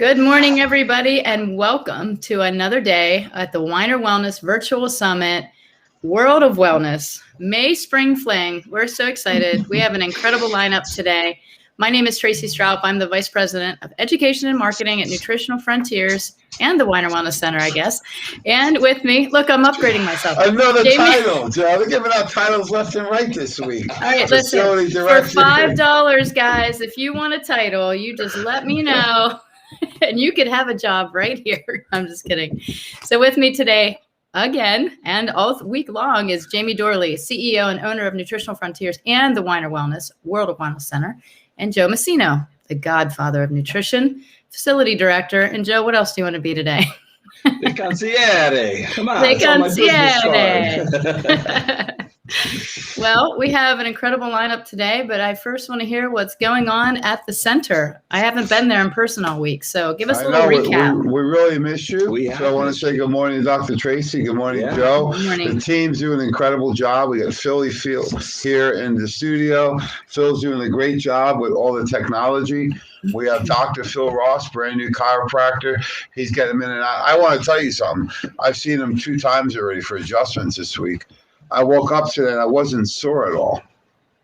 Good morning, everybody, and welcome to another day at the Weiner Wellness Virtual Summit, World of Wellness, May Spring Fling. We're so excited. We have an incredible lineup today. My name is Tracy Stroup. I'm the Vice President of Education and Marketing at Nutritional Frontiers and the Weiner Wellness Center, I guess. And with me, look, I'm upgrading myself. Another title, Joe. They're giving out titles left and right this week. All right, listen, for $5, guys, if you want a title, you just let me know. And you could have a job right here. I'm just kidding. So with me today, again, and all week long, is Jamie Dorley, CEO and owner of Nutritional Frontiers and the Weiner Wellness, World of Wellness Center, and Joe Messino, the godfather of nutrition, facility director. And Joe, what else do you want to be today? The concierge. Come on. The concierge. Well, we have an incredible lineup today, but I first want to hear what's going on at the center. I haven't been there in person all week, so give us a little recap. We really miss you. So I want to say good morning to Dr. Tracy. Good morning, Joe. Good morning. The team's doing an incredible job. We got Philly here in the studio. Phil's doing a great job with all the technology. We have Dr. Phil Ross, brand new chiropractor. He's getting him in and out. I want to tell you something. I've seen him 2 times already for adjustments this week. I woke up today and I wasn't sore at all.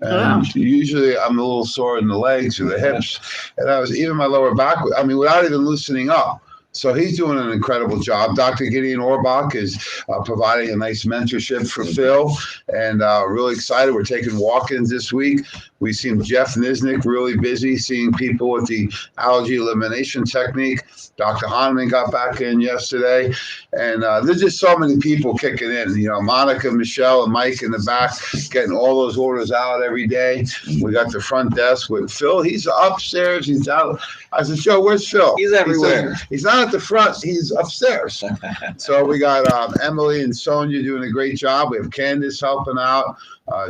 And usually I'm a little sore in the legs or the hips. And I was even my lower back, without even loosening up. So he's doing an incredible job. Dr. Gideon Orbach is providing a nice mentorship for Phil, and really excited. We're taking walk-ins this week. We've seen Jeff Nisnik really busy seeing people with the allergy elimination technique. Dr. Hahnemann got back in yesterday. And there's just so many people kicking in. You know, Monica, Michelle, and Mike in the back getting all those orders out every day. We got the front desk with Phil. He's upstairs. He's out. I said, Joe, where's Phil? He's everywhere. He's not at the front. He's upstairs. So we got Emily and Sonia doing a great job. We have Candace helping out.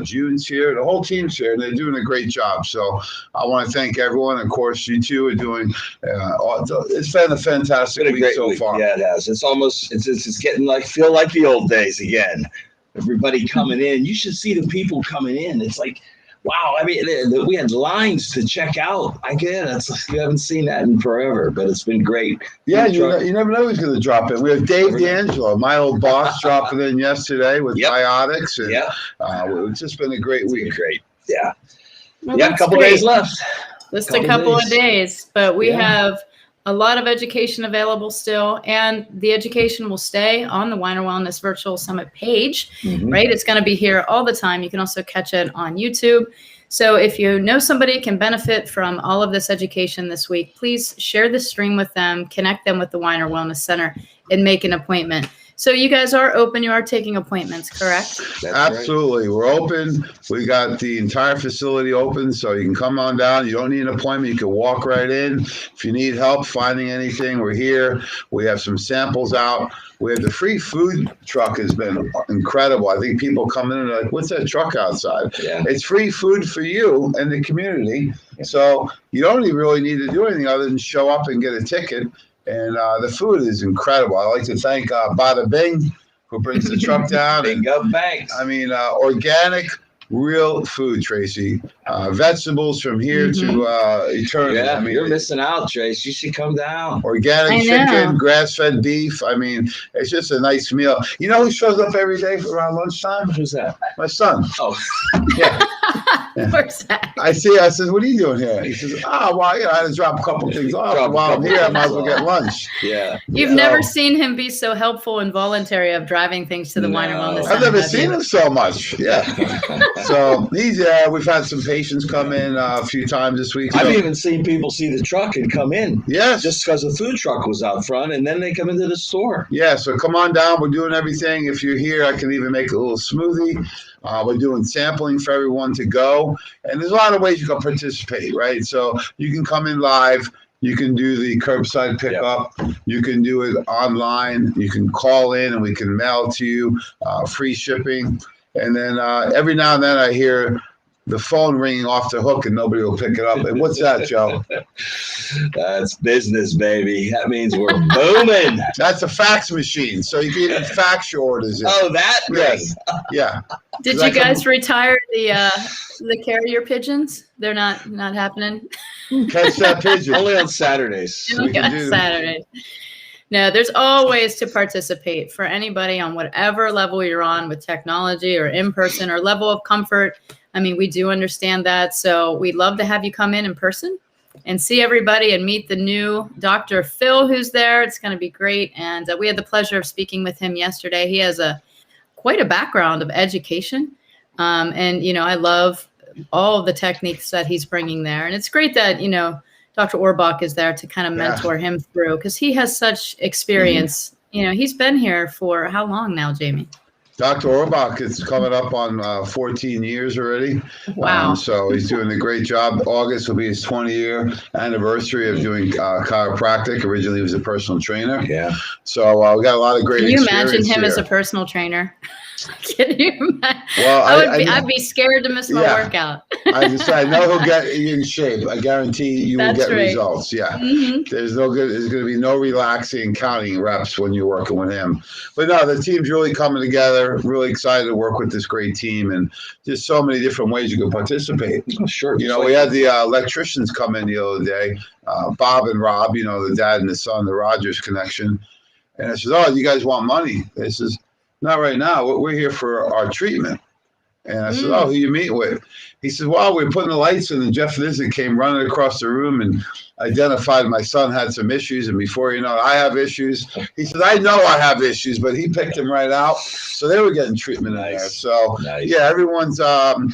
June's here. The whole team's here, and they're doing a great job. So I want to thank everyone. Of course, you two are doing. It's been a fantastic week so far. Yeah, it has. It's almost. It's getting feel like the old days again. Everybody coming in. You should see the people coming in. It's like, wow. We had lines to check out. I guess you haven't seen that in forever, but it's been great. Yeah, you never know who's going to drop in. We have Dave D'Angelo, my old boss, dropping in yesterday with Biotics. And, it's just been a great week. Great. Yeah. Well, a couple days left. Just a couple of days, but we have a lot of education available still, and the education will stay on the Weiner Wellness Virtual Summit page, right? It's going to be here all the time. You can also catch it on YouTube. So if you know somebody can benefit from all of this education this week, please share the stream with them, connect them with the Weiner Wellness Center, and make an appointment. So you guys are open. You are taking appointments, correct? That's absolutely. Right. We're open. We got the entire facility open, so you can come on down. You don't need an appointment. You can walk right in. If you need help finding anything, we're here. We have some samples out. We have the free food truck has been incredible. I think people come in and are like, what's that truck outside? Yeah. It's free food for you and the community. So you don't even really need to do anything other than show up and get a ticket. And the food is incredible. I like to thank Bada Bing, who brings the truck down. Bingo banks. Organic, real food, Tracy. Vegetables from here to eternity. Yeah, you're missing out, Trace. You should come down. Organic chicken, grass-fed beef. It's just a nice meal. You know who shows up every day for around lunchtime? Who's that? My son. Oh. Yeah. Where's that? I said, what are you doing here? He says, I had to drop a couple things off. While I'm here, I might as well get lunch. Yeah. You've never seen him be so helpful and voluntary of driving things to the Weiner Wellness Center. I've never seen him so much. Yeah. So he's we've had some patients come in a few times this week. I've even seen people see the truck and come in. Yes. Just because the food truck was out front, and then they come into the store. Yeah, so come on down. We're doing everything. If you're here, I can even make a little smoothie. We're doing sampling for everyone to go. And there's a lot of ways you can participate, right? So you can come in live. You can do the curbside pickup. You can do it online. You can call in and we can mail to you, free shipping. And then every now and then I hear the phone ringing off the hook and nobody will pick it up. And what's that, Joe? That's business, baby. That means we're booming. That's a fax machine. So you can even fax your orders in. Oh, that? Yes. Yeah. Did you guys retire the carrier pigeons? They're not happening. Catch that pigeon. Only on Saturdays. We can do- Saturday. No, there's always to participate for anybody on whatever level you're on with technology or in person or level of comfort. I mean, we do understand that. So we'd love to have you come in person and see everybody and meet the new Dr. Phil who's there. It's going to be great. And we had the pleasure of speaking with him yesterday. He has quite a background of education. And, you know, I love all of the techniques that he's bringing there. And it's great that, you know, Dr. Orbach is there to kind of mentor him through because he has such experience. You know, he's been here for how long now, Jamie? Dr. Orbach is coming up on 14 years already. Wow. So he's doing a great job. August will be his 20-year anniversary of doing chiropractic. Originally, he was a personal trainer. Yeah. So we got a lot of great Can you experience imagine him here. as a personal trainer? Can you imagine? Well, I'd be scared to miss my workout. I know he'll get you in shape. I guarantee you will get right. results. Yeah. Mm-hmm. There's going to be no relaxing counting reps when you're working with him. But no, the team's really coming together. Really excited to work with this great team, and just so many different ways you can participate. Oh, sure. You know, we had the electricians come in the other day, Bob and Rob, you know, the dad and the son, the Rogers connection. And I said, "Oh, you guys want money?" They says, "Not right now. We're here for our treatment." And I said, "Oh, who you meet with?" He said, "Well, we're putting the lights in." And Jeff Nizik came running across the room and identified my son had some issues. And before you know it, I have issues. He said, "I know I have issues," but he picked him right out. So they were getting treatment in there. So, yeah, everyone's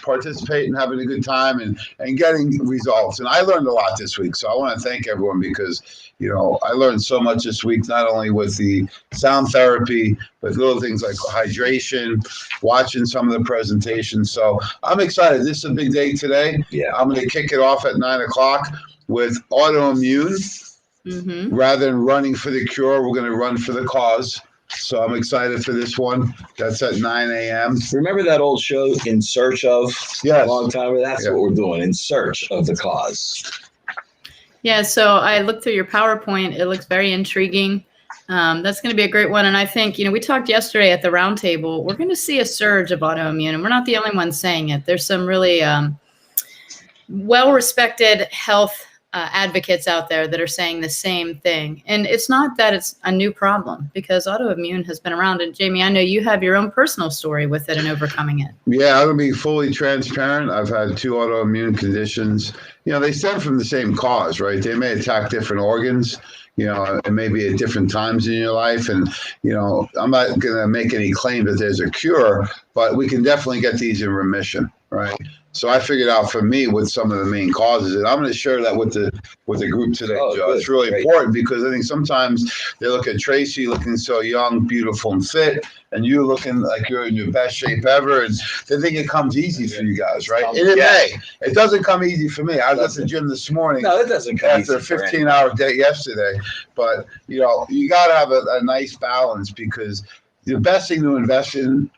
participating, having a good time and getting results. And I learned a lot this week. So I want to thank everyone because, you know, I learned so much this week, not only with the sound therapy, but little things like hydration, watching some of the presentations. So I'm excited. This is a big day today. Yeah. I'm going to kick it off at 9 o'clock with autoimmune. Mm-hmm. Rather than running for the cure, we're going to run for the cause. So I'm excited for this one. That's at 9 a.m. Remember that old show, In Search of? Yes. A long time ago? That's what we're doing, In Search of the Cause. Yeah, so I looked through your PowerPoint. It looks very intriguing. That's going to be a great one. And I think, you know, we talked yesterday at the roundtable. We're going to see a surge of autoimmune, and we're not the only ones saying it. There's some really well-respected health advocates out there that are saying the same thing. And it's not that it's a new problem because autoimmune has been around. And Jamie, I know you have your own personal story with it and overcoming it. Yeah, I'm going to be fully transparent. I've had 2 autoimmune conditions. You know, they stem from the same cause, right? They may attack different organs, you know, and maybe at different times in your life. And, you know, I'm not going to make any claim that there's a cure, but we can definitely get these in remission, right? So I figured out for me what some of the main causes, and I'm going to share that with the group today, Joe. Good. It's really Great. important because I think sometimes they look at Tracy looking so young, beautiful, and fit, and you looking like you're in your best shape ever, and they think it comes easy for you guys, right? And it may. It doesn't come easy for me. I was at the gym this morning. No, it doesn't come After a easy for 15-hour day yesterday, but you know, you got to have a nice balance because the best thing to invest in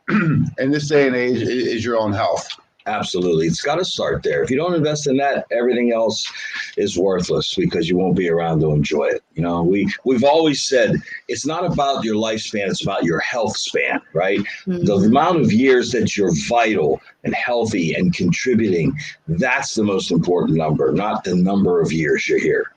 this day and age is your own health. Absolutely. It's got to start there. If you don't invest in that, everything else is worthless because you won't be around to enjoy it. You know, we've always said it's not about your lifespan, it's about your health span, right? Mm-hmm. The amount of years that you're vital and healthy and contributing, that's the most important number, not the number of years you're here.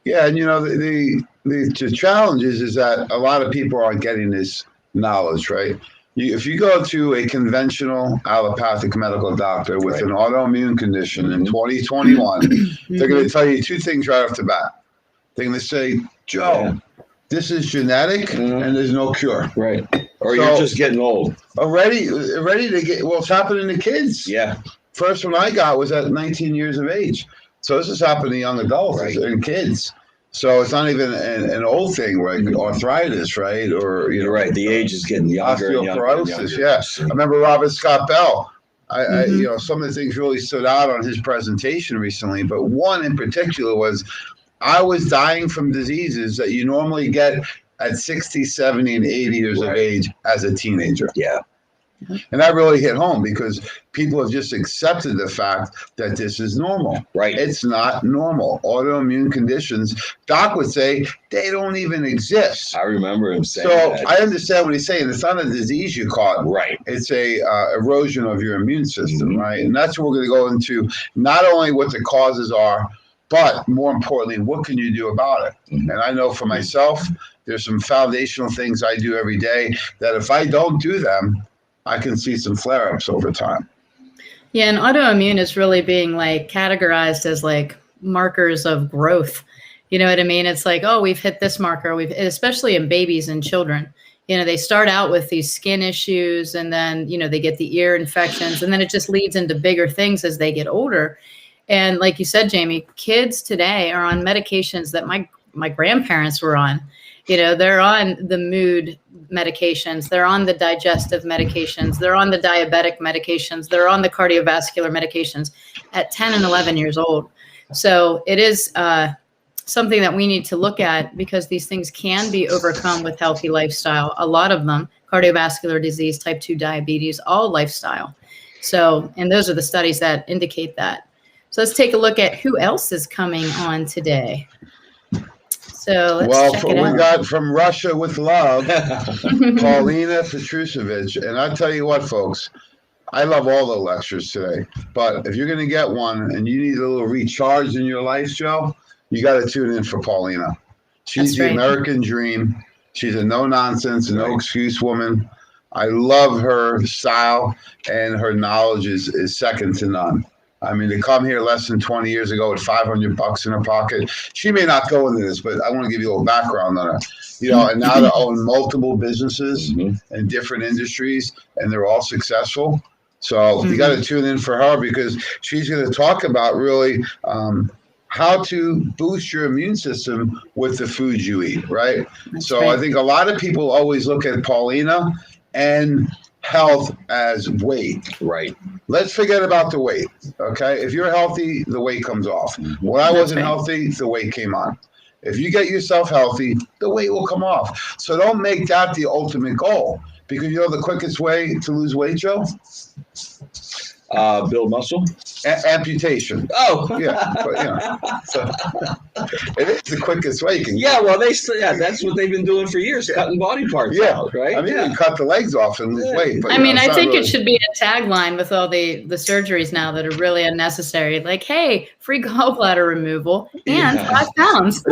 Yeah, and you know, the challenge is that a lot of people aren't getting this knowledge, right? If you go to a conventional allopathic medical doctor with an autoimmune condition in 2021, they're going to tell you 2 things right off the bat. They're going to say, Joe, this is genetic and there's no cure. Right. Or you're just getting old. Ready to get, well, it's happening to kids. Yeah. First one I got was at 19 years of age. So this is happening to young adults and kids. So it's not even an old thing, right? Arthritis, right? Or you're right. The age is getting younger. Osteoporosis, yeah. I remember Robert Scott Bell. I you know, some of the things really stood out on his presentation recently, but one in particular was I was dying from diseases that you normally get at 60, 70, and 80 years of age as a teenager. Yeah. And that really hit home because people have just accepted the fact that this is normal. Right. It's not normal. Autoimmune conditions, Doc would say, they don't even exist. I remember him saying So that. I understand what he's saying. It's not a disease you caught. Right. It's a erosion of your immune system, right? And that's what we're going to go into, not only what the causes are, but more importantly, what can you do about it? And I know for myself, there's some foundational things I do every day that if I don't do them, I can see some flare-ups over time. Yeah, and autoimmune is really being like categorized as like markers of growth. You know what I mean? It's like, oh, we've hit this marker. Especially in babies and children. You know, they start out with these skin issues, and then, you know, they get the ear infections, and then it just leads into bigger things as they get older. And like you said, Jamie, kids today are on medications that my grandparents were on. You know, they're on the mood medications. They're on the digestive medications. They're on the diabetic medications. They're on the cardiovascular medications at 10 and 11 years old. So it is something that we need to look at because these things can be overcome with healthy lifestyle. A lot of them, cardiovascular disease, type 2 diabetes, all lifestyle. So, and those are the studies that indicate that. So let's take a look at who else is coming on today. So let's check it out. We got from Russia with love, Paulina Petrusevich. And I tell you what, folks, I love all the lectures today. But if you're going to get one and you need a little recharge in your life, Joe, you got to tune in for Paulina. She's the American dream. She's a no-nonsense, no excuse woman. I love her style, and her knowledge is second to none. I mean, to come here less than 20 years ago with $500 in her pocket, she may not go into this, but I want to give you a little background on her. You know, and now to own multiple businesses in different industries, and they're all successful. So you got to tune in for her because she's going to talk about really how to boost your immune system with the foods you eat, right? I think a lot of people always look at Paulina and health as weight. Right. Let's forget about the weight, okay? If you're healthy, the weight comes off. When I wasn't healthy, the weight came on. If you get yourself healthy, the weight will come off. So don't make that the ultimate goal because you know the quickest way to lose weight, Joe? Build muscle? Amputation. Oh. Yeah. But, you know, so it is the quickest way you can get. Well, that's what they've been doing for years, cutting body parts out, right? I mean, you can cut the legs off and lose weight. But, I mean, I think it should be a tagline with all the surgeries now that are really unnecessary. Like, hey, free gallbladder removal and 5 pounds.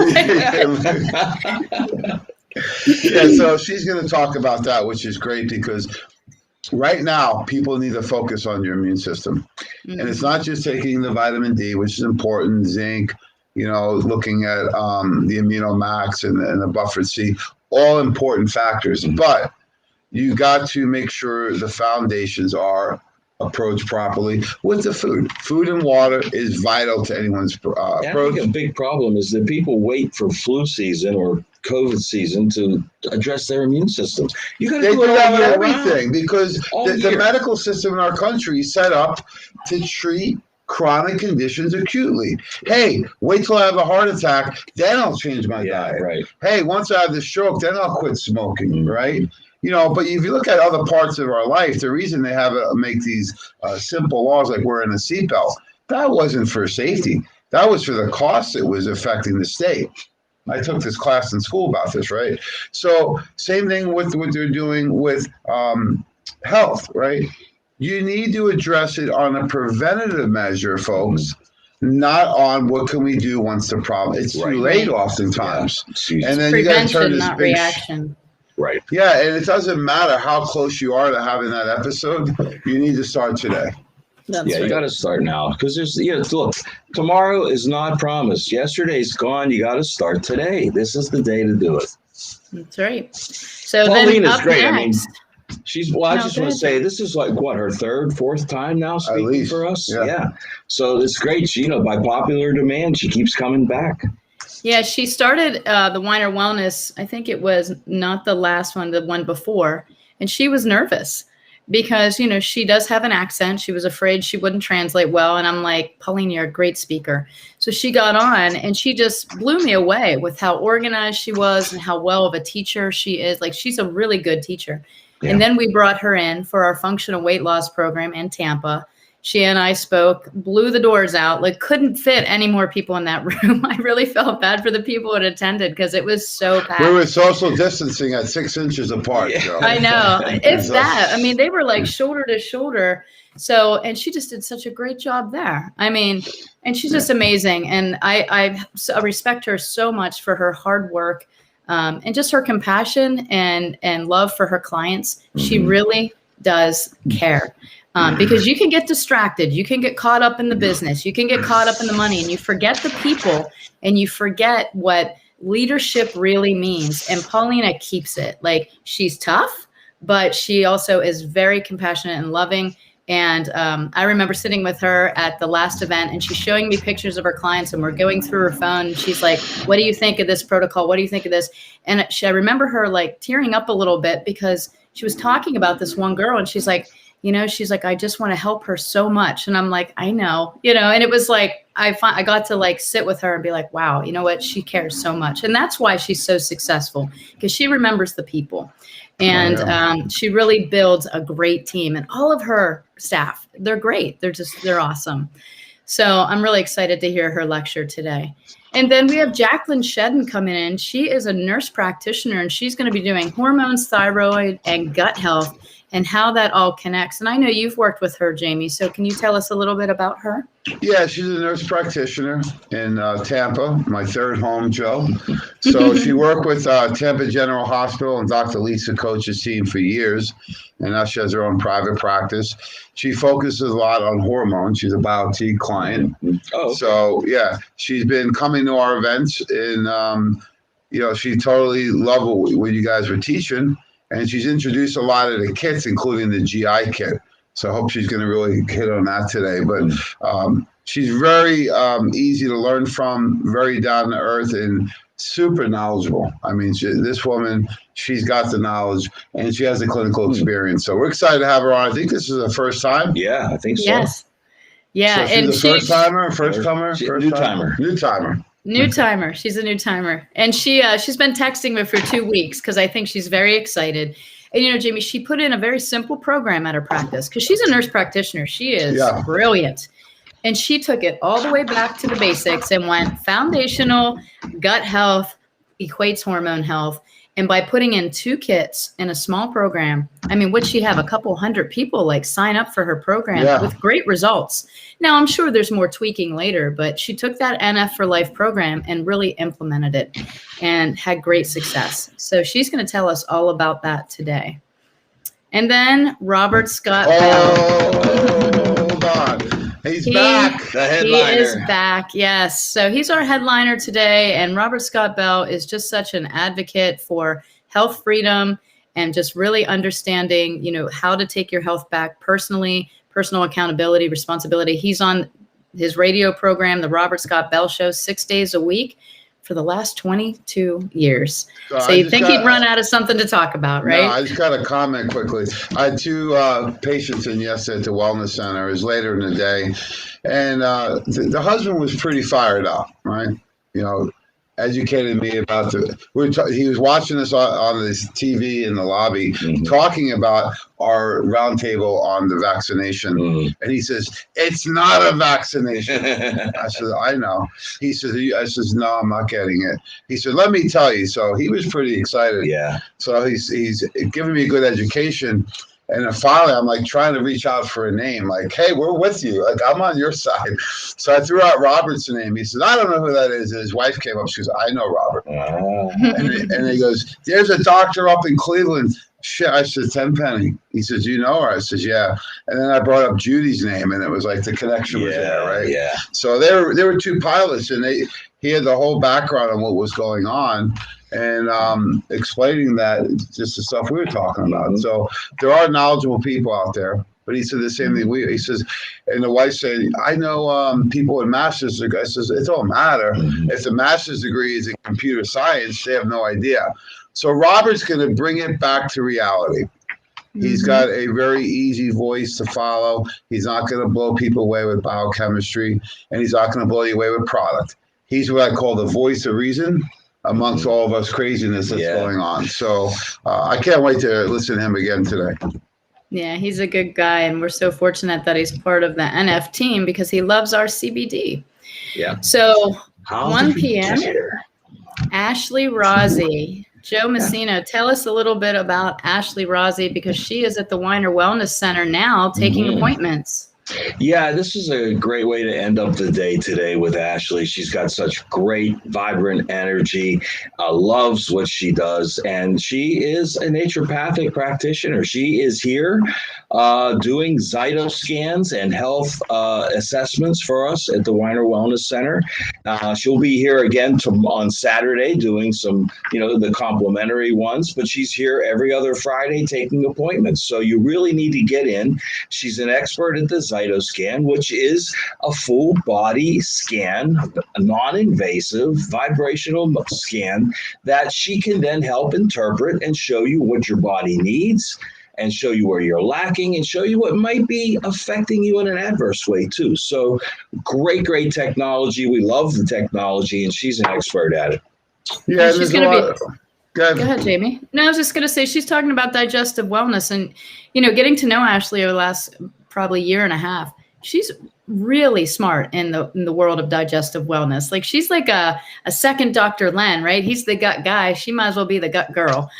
So she's going to talk about that, which is great because right now, people need to focus on your immune system. And it's not just taking the vitamin D, which is important, zinc, you know, looking at the Immunomax and the Buffered C, all important factors. But you got to make sure the foundations are approached properly with the food. Food and water is vital to anyone's approach. I think a big problem is that people wait for flu season or COVID season to address their immune system. You got to do everything because the medical system in our country is set up to treat chronic conditions acutely. Hey, wait till I have a heart attack, then I'll change my diet. Right. Hey, once I have the stroke, then I'll quit smoking. Right. You know, but if you look at other parts of our life, the reason they have to make these simple laws like wearing a seatbelt, that wasn't for safety. That was for the cost it was affecting the state. I took this class in school about this, right? So same thing with what they're doing with health, right? You need to address it on a preventative measure, folks, not on what can we do once the problem. It's too late oftentimes. Yeah. And then prevention, you got to turn this not big reaction. Right. Yeah, and it doesn't matter how close you are to having that episode. You need to start today. You got to start now because look, tomorrow is not promised. Yesterday's gone. You got to start today. This is the day to do it. That's right. So Paulina's great. Next, I mean, I just want to say this is like what, her third, fourth time now speaking for us. Yeah. So it's great. She, by popular demand, she keeps coming back. Yeah, she started the Weiner Wellness. I think it was not the last one, the one before, and she was nervous. Because, she does have an accent. She was afraid she wouldn't translate well. And I'm like, Pauline, you're a great speaker. So she got on and she just blew me away with how organized she was and how well of a teacher she is. Like, she's a really good teacher. Yeah. And then we brought her in for our functional weight loss program in Tampa. She and I spoke, blew the doors out, like couldn't fit any more people in that room. I really felt bad for the people that attended because it was so packed. We were social distancing at 6 inches apart. Yeah. Joe. I know. It's that. I mean, they were like shoulder to shoulder. So, and she just did such a great job there. I mean, and she's just amazing. And I respect her so much for her hard work and just her compassion and love for her clients. She really does care. Because you can get distracted, you can get caught up in the business, you can get caught up in the money, and you forget the people and you forget what leadership really means. And Paulina keeps it. Like, she's tough, but she also is very compassionate and loving. And I remember sitting with her at the last event, and she's showing me pictures of her clients, and we're going through her phone. And she's like, "What do you think of this protocol? What do you think of this?" And I remember her like tearing up a little bit because she was talking about this one girl, and she's like, she's like, "I just want to help her so much." And I'm like, "I know," and it was like, I got to like sit with her and be like, wow, you know what? She cares so much. And that's why she's so successful, because she remembers the people. And she really builds a great team, and all of her staff, they're great. They're awesome. So I'm really excited to hear her lecture today. And then we have Jacqueline Shedden coming in. She is a nurse practitioner, and she's going to be doing hormones, thyroid, and gut health, and how that all connects. And I know you've worked with her, Jamie. So can you tell us a little bit about her? Yeah, she's a nurse practitioner in Tampa, my third home, Joe. So she worked with Tampa General Hospital and Dr. Lisa Coach's team for years, and now she has her own private practice. She focuses a lot on hormones. She's a Biotique client. Oh, okay. So, yeah, she's been coming to our events, and, she totally loved what you guys were teaching, and she's introduced a lot of the kits, including the GI kit. So I hope she's going to really hit on that today. But she's very easy to learn from, very down to earth, and super knowledgeable. I mean, this woman, she's got the knowledge, and she has the clinical experience. So we're excited to have her on. I think this is the first time. Yeah, I think so. Yes. Yeah. So she's a first timer, first comer, new timer. New timer. New timer. She's a new timer. And she's been texting me for 2 weeks because I think she's very excited. And, Jamie, she put in a very simple program at her practice because she's a nurse practitioner. She is brilliant. And she took it all the way back to the basics and went foundational gut health equates hormone health. And by putting in 2 kits in a small program, I mean, would she have a couple hundred people like sign up for her program with great results? Now, I'm sure there's more tweaking later, but she took that NF for Life program and really implemented it and had great success. So she's going to tell us all about that today. And then Robert Scott Bell. Hold on. He's back. The headliner. He is back, yes. So he's our headliner today. And Robert Scott Bell is just such an advocate for health freedom and just really understanding, how to take your health back personally, personal accountability, responsibility. He's on his radio program, The Robert Scott Bell Show, 6 days a week for the last 22 years. So you'd think he'd run out of something to talk about, right? No, I just got a comment quickly. I had 2 patients in yesterday at the Wellness Center. It was later in the day. And the husband was pretty fired up, right? Educated me about he was watching us on this TV in the lobby, talking about our roundtable on the vaccination. And he says, "It's not a vaccination." I said, "I know." He says, "No, I'm not getting it." He said, "Let me tell you." So he was pretty excited. Yeah. So he's giving me a good education. And then finally, I'm like trying to reach out for a name, like, "Hey, we're with you. Like, I'm on your side." So I threw out Robert's name. He said, "I don't know who that is." And his wife came up. She goes, "I know Robert." And he goes, "There's a doctor up in Cleveland." Shit, I said, Tenpenny. He says, "You know her?" I says, "Yeah." And then I brought up Judy's name, and it was like the connection was there, right? Yeah. So there were 2 pilots, and he had the whole background on what was going on. And explaining that, just the stuff we were talking about. So there are knowledgeable people out there. But he said the same thing. He says, and the wife said, "I know people with master's degree." I says, "It don't matter. If the master's degree is in computer science, they have no idea." So Robert's going to bring it back to reality. He's got a very easy voice to follow. He's not going to blow people away with biochemistry, and he's not going to blow you away with product. He's what I call the voice of reason. amongst all of us craziness that's going on. So I can't wait to listen to him again today. Yeah, he's a good guy, and we're so fortunate that he's part of the NF team because he loves our CBD. Yeah. So How 1 did we p.m. get here? Ashley Rossi. Joe Messina, tell us a little bit about Ashley Rossi because she is at the Weiner Wellness Center now taking appointments. Yeah, this is a great way to end up the day today with Ashley. She's got such great, vibrant energy, loves what she does, and she is a naturopathic practitioner. She is here doing Zyto scans and health assessments for us at the Weiner Wellness Center. She'll be here again on Saturday doing some, the complimentary ones, but she's here every other Friday taking appointments. So you really need to get in. She's an expert at the Zyto scan, which is a full body scan, a non-invasive vibrational scan that she can then help interpret and show you what your body needs and show you where you're lacking and show you what might be affecting you in an adverse way too. So great technology. We love the technology and she's an expert at it. Yeah, she's going to be. Go ahead, Jamie. No, I was just going to say she's talking about digestive wellness and, getting to know Ashley over the last probably year and a half. She's really smart in the world of digestive wellness. Like she's like a second Dr. Len, right? He's the gut guy. She might as well be the gut girl.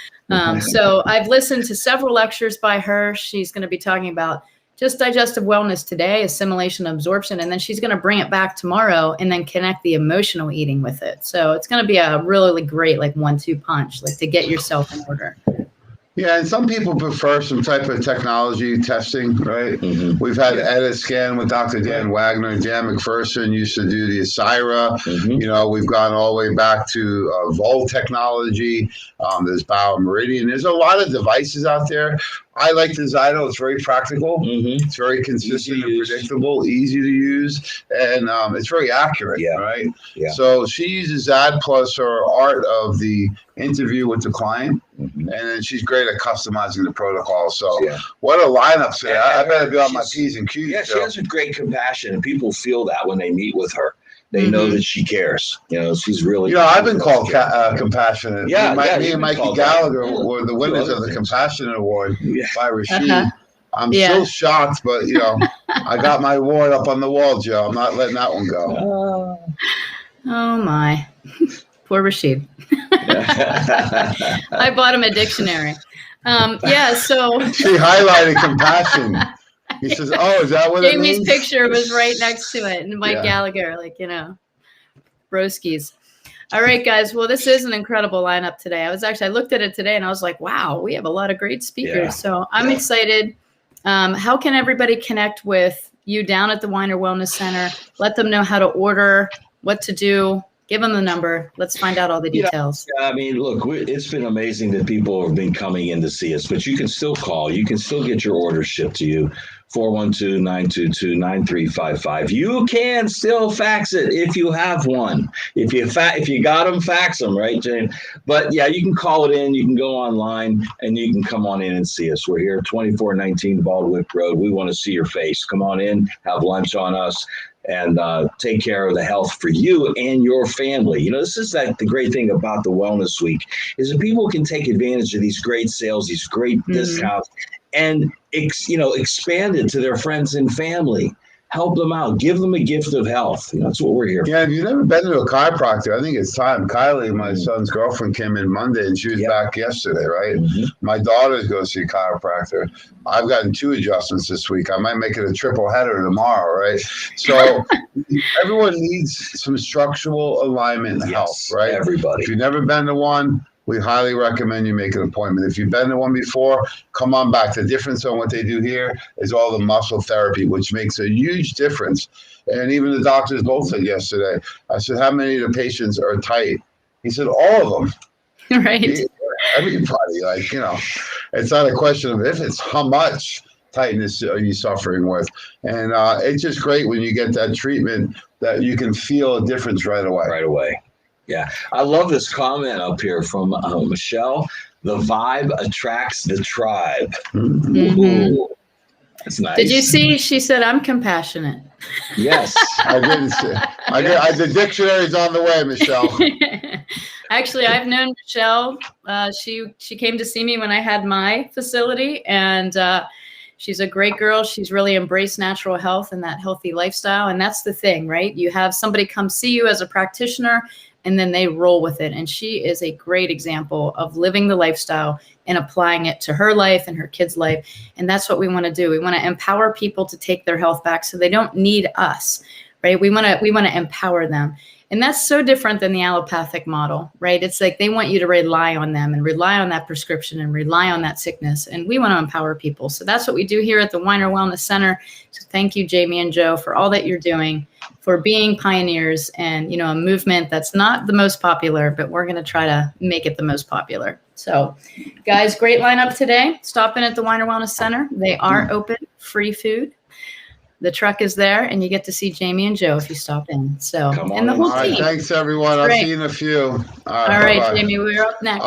So I've listened to several lectures by her. She's going to be talking about just digestive wellness today, assimilation, absorption, and then she's going to bring it back tomorrow and then connect the emotional eating with it. So it's going to be a really great 1-2 punch, to get yourself in order. Yeah, and some people prefer some type of technology testing, right? Mm-hmm. We've had Ediscan with Dr. Dan Wagner. Dan McPherson used to do the Aspira. Mm-hmm. We've gone all the way back to Volt technology. There's BioMeridian. There's a lot of devices out there. I like the Zyto. It's very practical. Mm-hmm. It's very consistent and predictable, easy to use, and it's very accurate, right? Yeah. So she uses that plus her art of the interview with the client, and then she's great at customizing the protocol. So what a lineup today. I better be on my P's and Q's. Yeah, she has a great compassion, and people feel that when they meet with her. They know that she cares. She's really. I've been called compassionate. Me and Mikey Gallagher were the winners of the Compassionate Award by Rashid. I'm still shocked, but I got my award up on the wall, Joe. I'm not letting that one go. Oh my, poor Rashid. I bought him a dictionary. So she highlighted compassion. He says, "Oh, is that what it means?" Jamie's picture was right next to it, and Mike Gallagher, broskies. All right, guys. Well, this is an incredible lineup today. I looked at it today, and I was like, "Wow, we have a lot of great speakers." Yeah. So I'm excited. How can everybody connect with you down at the Weiner Wellness Center? Let them know how to order, what to do. Give them the number. Let's find out all the details. I mean, look, it's been amazing that people have been coming in to see us, but you can still call. You can still get your orders shipped to you, 412-922-9355. You can still fax it if you have one. If you got them, fax them, right, Jane? But, you can call it in. You can go online, and you can come on in and see us. We're here at 2419 Baldwick Road. We want to see your face. Come on in, have lunch on us, and take care of the health for you and your family. This is the great thing about the Wellness Week is that people can take advantage of these great sales, these great discounts, and expand it to their friends and family. Help them out. Give them a gift of health. That's what we're here for. Yeah, if you've never been to a chiropractor, I think it's time. Kylie, my son's girlfriend, came in Monday, and she was back yesterday, right? Mm-hmm. My daughter's going to see a chiropractor. I've gotten 2 adjustments this week. I might make it a triple header tomorrow, right? So everyone needs some structural alignment and health, right? Everybody. If you've never been to one, we highly recommend you make an appointment. If you've been to one before, come on back. The difference on what they do here is all the muscle therapy, which makes a huge difference. And even the doctors both said yesterday, I said, how many of the patients are tight? He said, all of them. Right. Everybody, it's not a question of if, it's how much tightness are you suffering with. And it's just great when you get that treatment that you can feel a difference right away. Right away. Yeah, I love this comment up here from Michelle. The vibe attracts the tribe. Mm-hmm. That's nice. Did you see? She said, "I'm compassionate." Yes, I didn't see. The dictionary's on the way, Michelle. Actually, I've known Michelle. She came to see me when I had my facility, and she's a great girl. She's really embraced natural health and that healthy lifestyle. And that's the thing, right? You have somebody come see you as a practitioner, and then they roll with it. And she is a great example of living the lifestyle and applying it to her life and her kids' life. And that's what we want to do. We want to empower people to take their health back so they don't need us, right? We want to empower them. And that's so different than the allopathic model, right? It's like they want you to rely on them and rely on that prescription and rely on that sickness. And we want to empower people. So that's what we do here at the Weiner Wellness Center. So thank you, Jamie and Joe, for all that you're doing, for being pioneers and, a movement that's not the most popular, but we're going to try to make it the most popular. So guys, great lineup today. Stop in at the Weiner Wellness Center. They are open, free food. The truck is there, and you get to see Jamie and Joe if you stop in. So, and the whole All right, team. thanks everyone. I'll Great. see you in a few. All right, bye-bye. Jamie, we're up next.